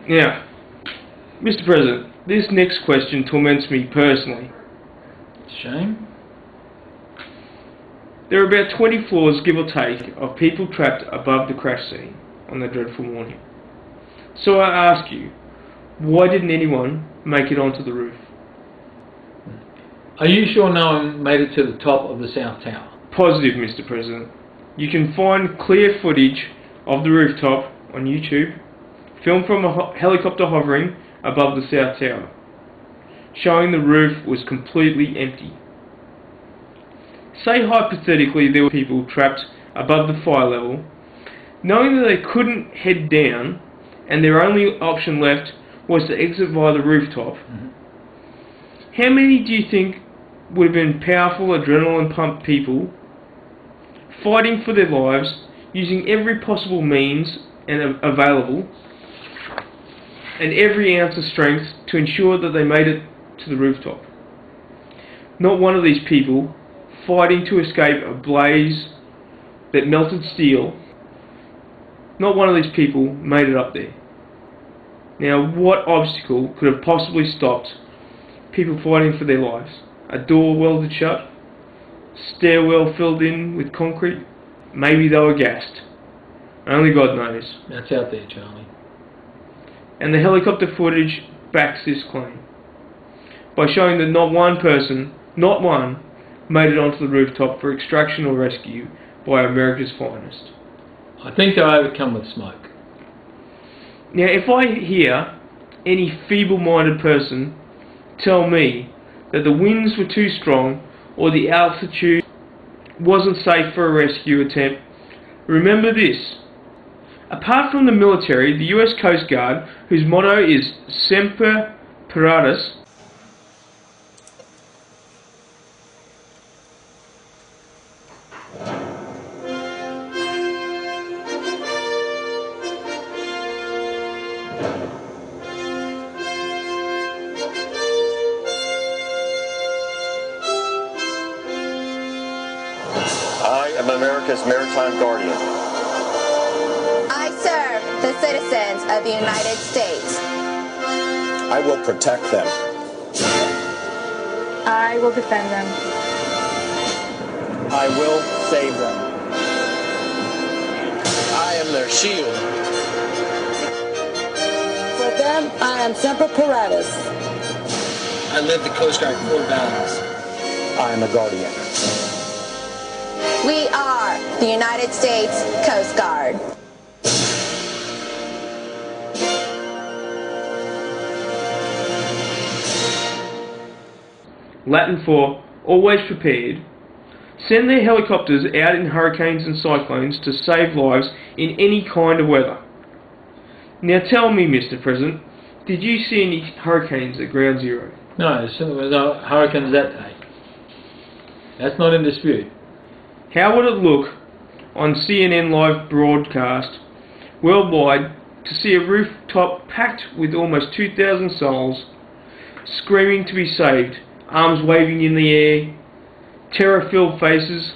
Now, Mr. President, this next question torments me personally. Shame? There are about 20 floors, give or take, of people trapped above the crash scene on that dreadful morning. So I ask you, why didn't anyone make it onto the roof? Are you sure no one made it to the top of the South Tower? Positive, Mr. President. You can find clear footage of the rooftop on YouTube, filmed from a helicopter hovering above the South Tower, showing the roof was completely empty. Say hypothetically there were people trapped above the fire level, knowing that they couldn't head down and their only option left was to exit via the rooftop. How many do you think would have been powerful, adrenaline pumped people fighting for their lives, using every possible means available and every ounce of strength to ensure that they made it to the rooftop? Not one of these people fighting to escape a blaze that melted steel, not one of these people made it up there. Now, what obstacle could have possibly stopped people fighting for their lives? A door welded shut? Stairwell filled in with concrete? Maybe they were gassed. Only God knows. That's out there, Charlie. And the helicopter footage backs this claim by showing that not one person, not one, made it onto the rooftop for extraction or rescue by America's finest. I think they're overcome with smoke. Now, if I hear any feeble-minded person tell me that the winds were too strong or the altitude wasn't safe for a rescue attempt, remember this. Apart from the military, the US Coast Guard, whose motto is Semper Paratus, I am America's maritime guardian. I serve the citizens of the United States. I will protect them. I will defend them. I will save them. I am their shield. For them, I am Semper Paratus. I live the Coast Guard core values. I am a guardian. We are the United States Coast Guard. Latin for always prepared, send their helicopters out in hurricanes and cyclones to save lives in any kind of weather. Now tell me, Mr. President, did you see any hurricanes at Ground Zero? No, there was no hurricanes that day. That's not in dispute. How would it look on CNN live broadcast worldwide to see a rooftop packed with almost 2,000 souls screaming to be saved, arms waving in the air, terror-filled faces,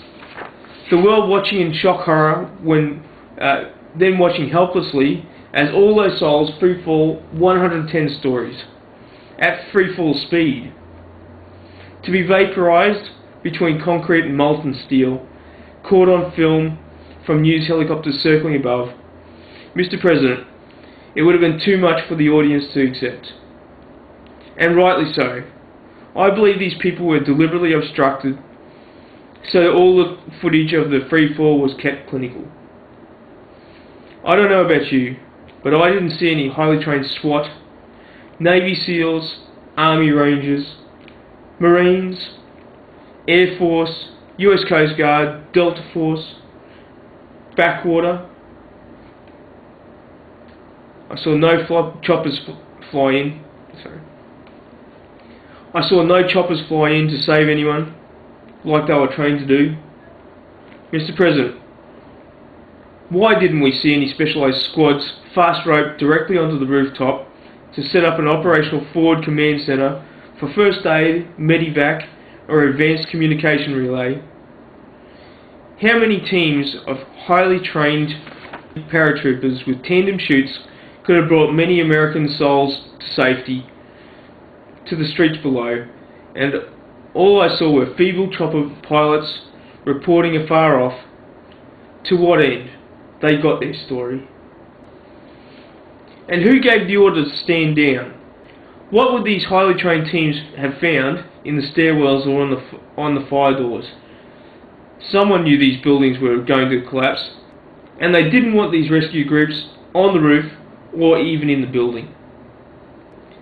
the world watching in shock horror when then watching helplessly as all those souls freefall 110 stories at freefall speed, to be vaporized between concrete and molten steel, caught on film from news helicopters circling above. Mr. President, it would have been too much for the audience to accept. And rightly so. I believe these people were deliberately obstructed so that all the footage of the free fall was kept clinical. I don't know about you, but I didn't see any highly trained SWAT, Navy SEALs, Army Rangers, Marines, Air Force, US Coast Guard, Delta Force, Backwater. I saw no choppers fly in. Sorry. I saw no choppers fly in to save anyone, like they were trained to do. Mr. President, why didn't we see any specialised squads fast roped directly onto the rooftop to set up an operational forward command centre for first aid, medevac, or advanced communication relay? How many teams of highly trained paratroopers with tandem chutes could have brought many American souls to safety, to the streets below, and all I saw were feeble chopper pilots reporting afar off. To what end? They got their story. And who gave the order to stand down? What would these highly trained teams have found in the stairwells or on the fire doors? Someone knew these buildings were going to collapse, and they didn't want these rescue groups on the roof or even in the building.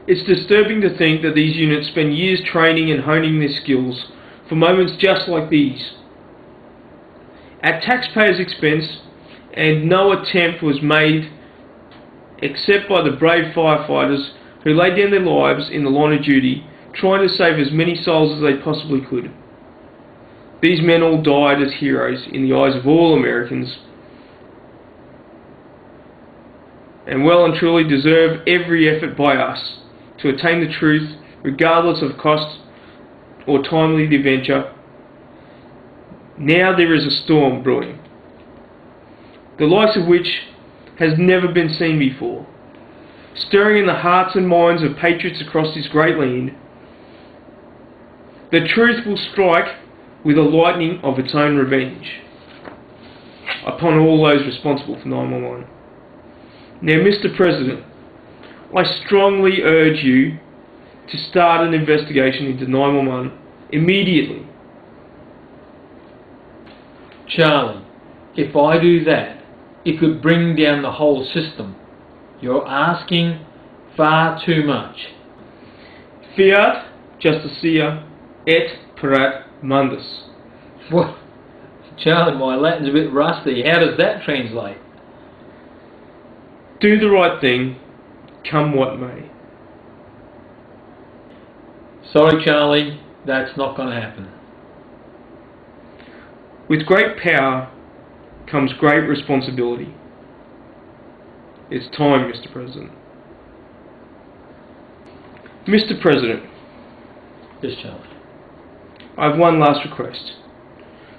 It's disturbing to think that these units spend years training and honing their skills for moments just like these, at taxpayers' expense, and no attempt was made except by the brave firefighters who laid down their lives in the line of duty, trying to save as many souls as they possibly could. These men all died as heroes in the eyes of all Americans, and well and truly deserve every effort by us to attain the truth, regardless of cost or timely the venture. Now there is a storm brewing, the likes of which has never been seen before, stirring in the hearts and minds of patriots across this great land. The truth will strike with a lightning of its own revenge upon all those responsible for 911. Now, Mr. President, I strongly urge you to start an investigation into 911 immediately. Charlie, if I do that, it could bring down the whole system. You're asking far too much. Fiat justitia et parat mundus. What? Charlie, my Latin's a bit rusty. How does that translate? Do the right thing, come what may. Sorry, Charlie, that's not going to happen. With great power comes great responsibility. It's time, Mr. President. Mr. President. Yes, Charlie. I have one last request.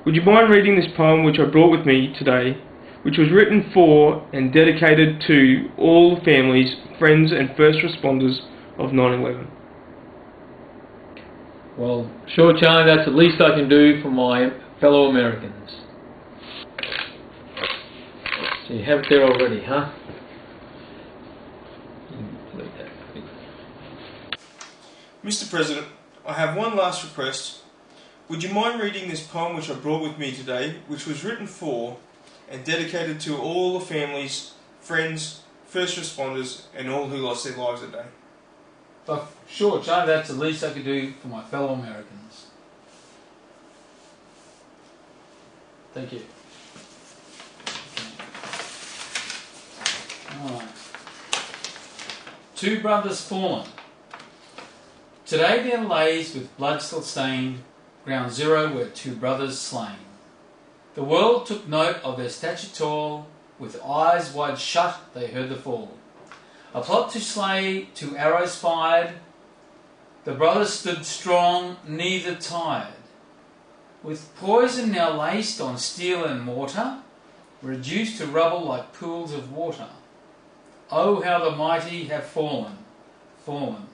Would you mind reading this poem which I brought with me today, which was written for and dedicated to all families, friends and first responders of 9/11? Well, sure, Charlie, that's the least I can do for my fellow Americans. So you have it there already, huh? Mr. President, I have one last request. Would you mind reading this poem which I brought with me today, which was written for and dedicated to all the families, friends, first responders and all who lost their lives that day? Sure, Charlie, that's the least I could do for my fellow Americans. Thank you. Alright. Two brothers fallen. Today there lays with blood still stained ground zero where two brothers slain. The world took note of their stature tall, with eyes wide shut they heard the fall. A plot to slay, two arrows fired, the brothers stood strong, neither tired. With poison now laced on steel and mortar, reduced to rubble like pools of water. Oh, how the mighty have fallen, fallen.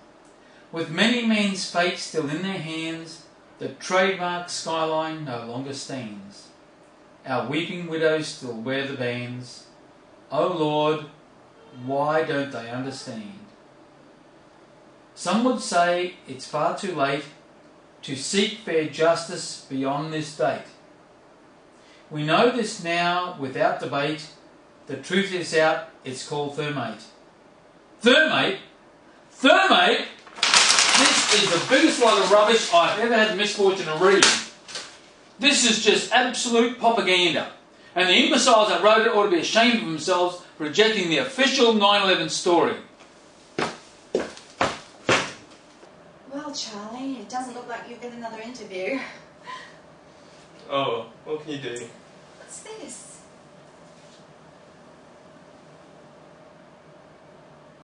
With many men's fate still in their hands, the trademark skyline no longer stands. Our weeping widows still wear the bands. Oh Lord, why don't they understand? Some would say it's far too late to seek fair justice beyond this date. We know this now without debate. The truth is out, it's called thermate. Thermate? Thermate? This is the biggest lot of rubbish I've ever had the misfortune of reading. This is just absolute propaganda. And the imbeciles that wrote it ought to be ashamed of themselves for rejecting the official 9/11 story. Well, Charlie, it doesn't look like you'll get another interview. Oh, what can you do? What's this?